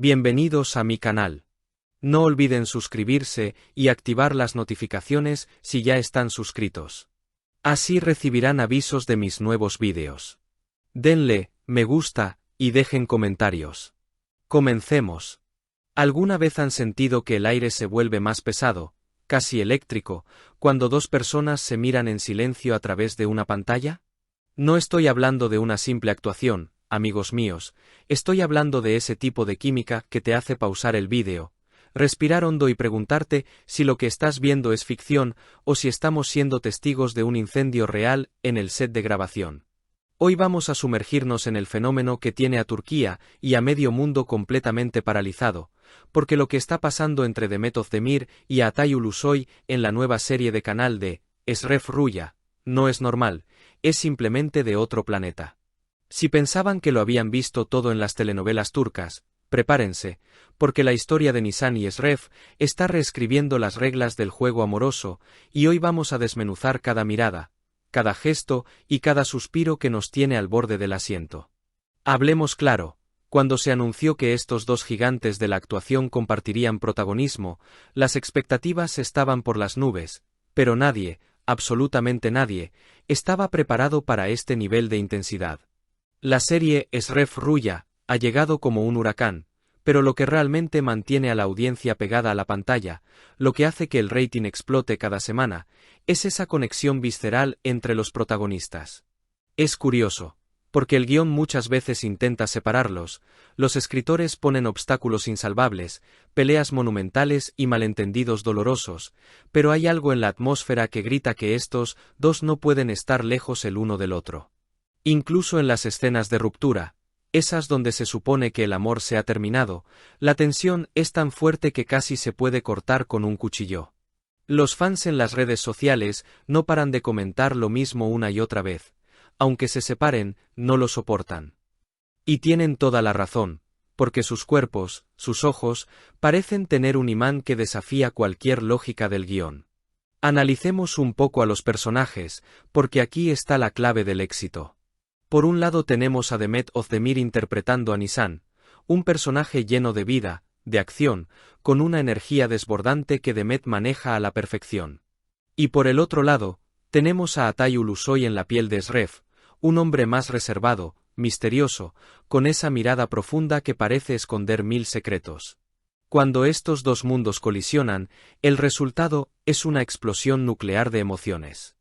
Bienvenidos a mi canal. No olviden suscribirse y activar las notificaciones si ya están suscritos. Así recibirán avisos de mis nuevos vídeos. Denle me gusta y dejen comentarios. Comencemos. ¿Alguna vez han sentido que el aire se vuelve más pesado, casi eléctrico, cuando dos personas se miran en silencio a través de una pantalla? No estoy hablando de una simple actuación, amigos míos, estoy hablando de ese tipo de química que te hace pausar el vídeo, respirar hondo y preguntarte si lo que estás viendo es ficción o si estamos siendo testigos de un incendio real en el set de grabación. Hoy vamos a sumergirnos en el fenómeno que tiene a Turquía y a medio mundo completamente paralizado, porque lo que está pasando entre Demet Özdemir y Atay Ulusoy en la nueva serie de canal de Eşref Rüya no es normal, es simplemente de otro planeta. Si pensaban que lo habían visto todo en las telenovelas turcas, prepárense, porque la historia de Nisan y Eşref está reescribiendo las reglas del juego amoroso, y hoy vamos a desmenuzar cada mirada, cada gesto y cada suspiro que nos tiene al borde del asiento. Hablemos claro, cuando se anunció que estos dos gigantes de la actuación compartirían protagonismo, las expectativas estaban por las nubes, pero nadie, absolutamente nadie, estaba preparado para este nivel de intensidad. La serie Eşref Rüya ha llegado como un huracán, pero lo que realmente mantiene a la audiencia pegada a la pantalla, lo que hace que el rating explote cada semana, es esa conexión visceral entre los protagonistas. Es curioso, porque el guión muchas veces intenta separarlos, los escritores ponen obstáculos insalvables, peleas monumentales y malentendidos dolorosos, pero hay algo en la atmósfera que grita que estos dos no pueden estar lejos el uno del otro. Incluso en las escenas de ruptura, esas donde se supone que el amor se ha terminado, la tensión es tan fuerte que casi se puede cortar con un cuchillo. Los fans en las redes sociales no paran de comentar lo mismo una y otra vez, aunque se separen, no lo soportan. Y tienen toda la razón, porque sus cuerpos, sus ojos, parecen tener un imán que desafía cualquier lógica del guión. Analicemos un poco a los personajes, porque aquí está la clave del éxito. Por un lado tenemos a Demet Özdemir interpretando a Nisan, un personaje lleno de vida, de acción, con una energía desbordante que Demet maneja a la perfección. Y por el otro lado, tenemos a Atay Ulusoy en la piel de Eşref, un hombre más reservado, misterioso, con esa mirada profunda que parece esconder mil secretos. Cuando estos dos mundos colisionan, el resultado es una explosión nuclear de emociones.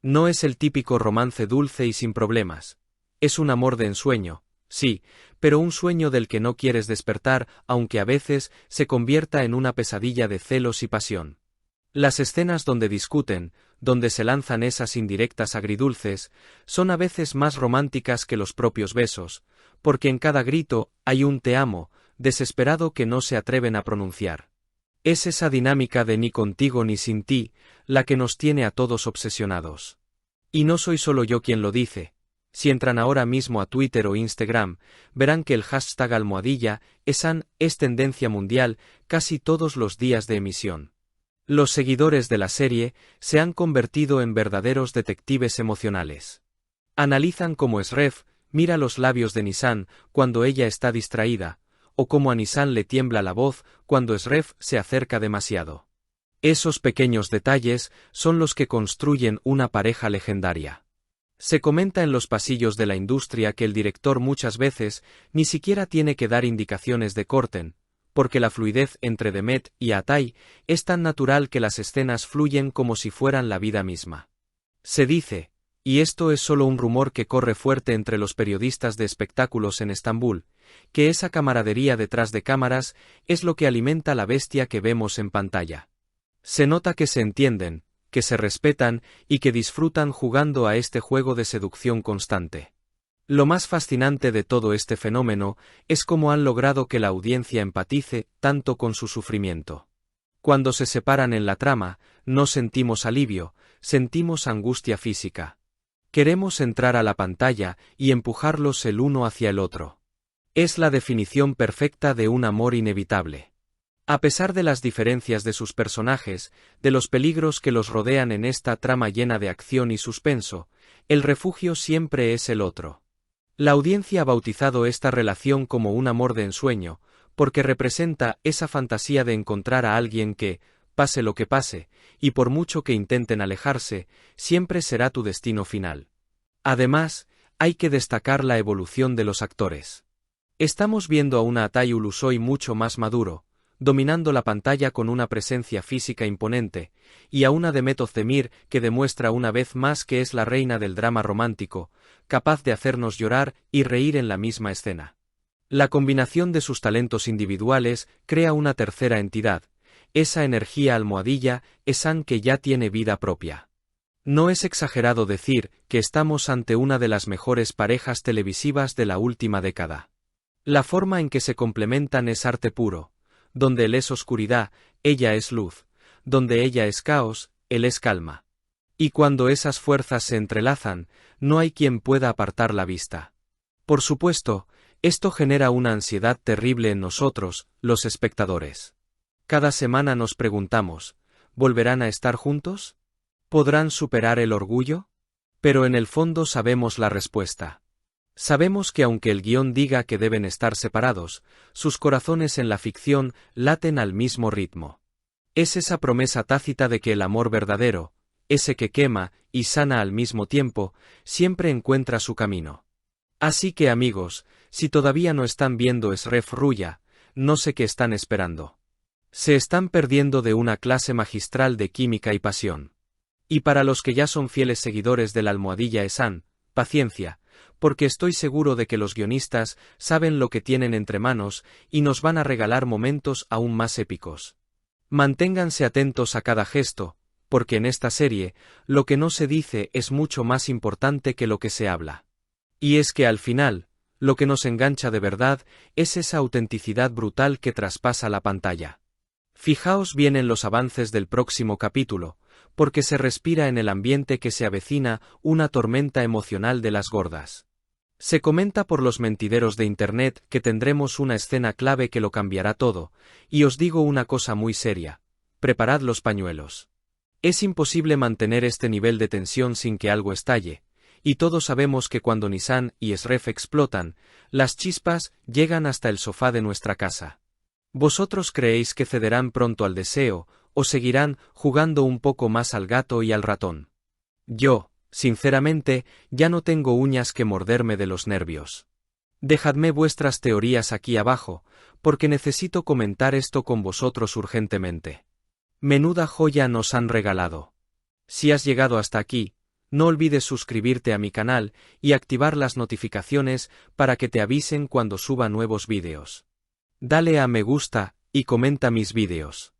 No es el típico romance dulce y sin problemas. Es un amor de ensueño, sí, pero un sueño del que no quieres despertar, aunque a veces se convierta en una pesadilla de celos y pasión. Las escenas donde discuten, donde se lanzan esas indirectas agridulces, son a veces más románticas que los propios besos, porque en cada grito hay un te amo, desesperado que no se atreven a pronunciar. Es esa dinámica de ni contigo ni sin ti, la que nos tiene a todos obsesionados. Y no soy solo yo quien lo dice. Si entran ahora mismo a Twitter o Instagram, verán que el hashtag #ESAN es tendencia mundial casi todos los días de emisión. Los seguidores de la serie se han convertido en verdaderos detectives emocionales. Analizan cómo Eşref mira los labios de Nisan cuando ella está distraída, o cómo a Nisan le tiembla la voz cuando Eşref se acerca demasiado. Esos pequeños detalles son los que construyen una pareja legendaria. Se comenta en los pasillos de la industria que el director muchas veces ni siquiera tiene que dar indicaciones de corten, porque la fluidez entre Demet y Atay es tan natural que las escenas fluyen como si fueran la vida misma. Se dice, y esto es solo un rumor que corre fuerte entre los periodistas de espectáculos en Estambul, que esa camaradería detrás de cámaras es lo que alimenta la bestia que vemos en pantalla. Se nota que se entienden, que se respetan y que disfrutan jugando a este juego de seducción constante. Lo más fascinante de todo este fenómeno es cómo han logrado que la audiencia empatice tanto con su sufrimiento. Cuando se separan en la trama, no sentimos alivio, sentimos angustia física. Queremos entrar a la pantalla y empujarlos el uno hacia el otro. Es la definición perfecta de un amor inevitable. A pesar de las diferencias de sus personajes, de los peligros que los rodean en esta trama llena de acción y suspenso, el refugio siempre es el otro. La audiencia ha bautizado esta relación como un amor de ensueño, porque representa esa fantasía de encontrar a alguien que, pase lo que pase, y por mucho que intenten alejarse, siempre será tu destino final. Además, hay que destacar la evolución de los actores. Estamos viendo a un Atay Ulusoy mucho más maduro, dominando la pantalla con una presencia física imponente, y a una Demet Özdemir que demuestra una vez más que es la reina del drama romántico, capaz de hacernos llorar y reír en la misma escena. La combinación de sus talentos individuales crea una tercera entidad, esa energía almohadilla, Esan que ya tiene vida propia. No es exagerado decir que estamos ante una de las mejores parejas televisivas de la última década. La forma en que se complementan es arte puro, donde él es oscuridad, ella es luz, donde ella es caos, él es calma. Y cuando esas fuerzas se entrelazan, no hay quien pueda apartar la vista. Por supuesto, esto genera una ansiedad terrible en nosotros, los espectadores. Cada semana nos preguntamos, ¿volverán a estar juntos? ¿Podrán superar el orgullo? Pero en el fondo sabemos la respuesta. Sabemos que aunque el guión diga que deben estar separados, sus corazones en la ficción laten al mismo ritmo. Es esa promesa tácita de que el amor verdadero, ese que quema y sana al mismo tiempo, siempre encuentra su camino. Así que amigos, si todavía no están viendo Esref Rüya, no sé qué están esperando. Se están perdiendo de una clase magistral de química y pasión. Y para los que ya son fieles seguidores de la almohadilla Esan, paciencia, porque estoy seguro de que los guionistas saben lo que tienen entre manos y nos van a regalar momentos aún más épicos. Manténganse atentos a cada gesto, porque en esta serie, lo que no se dice es mucho más importante que lo que se habla. Y es que al final, lo que nos engancha de verdad es esa autenticidad brutal que traspasa la pantalla. Fijaos bien en los avances del próximo capítulo, porque se respira en el ambiente que se avecina una tormenta emocional de las gordas. Se comenta por los mentideros de Internet que tendremos una escena clave que lo cambiará todo, y os digo una cosa muy seria, preparad los pañuelos. Es imposible mantener este nivel de tensión sin que algo estalle, y todos sabemos que cuando Nisan y Esref explotan, las chispas llegan hasta el sofá de nuestra casa. ¿Vosotros creéis que cederán pronto al deseo, o seguirán jugando un poco más al gato y al ratón? Yo, sinceramente, ya no tengo uñas que morderme de los nervios. Dejadme vuestras teorías aquí abajo, porque necesito comentar esto con vosotros urgentemente. Menuda joya nos han regalado. Si has llegado hasta aquí, no olvides suscribirte a mi canal y activar las notificaciones para que te avisen cuando suba nuevos vídeos. Dale a me gusta y comenta mis vídeos.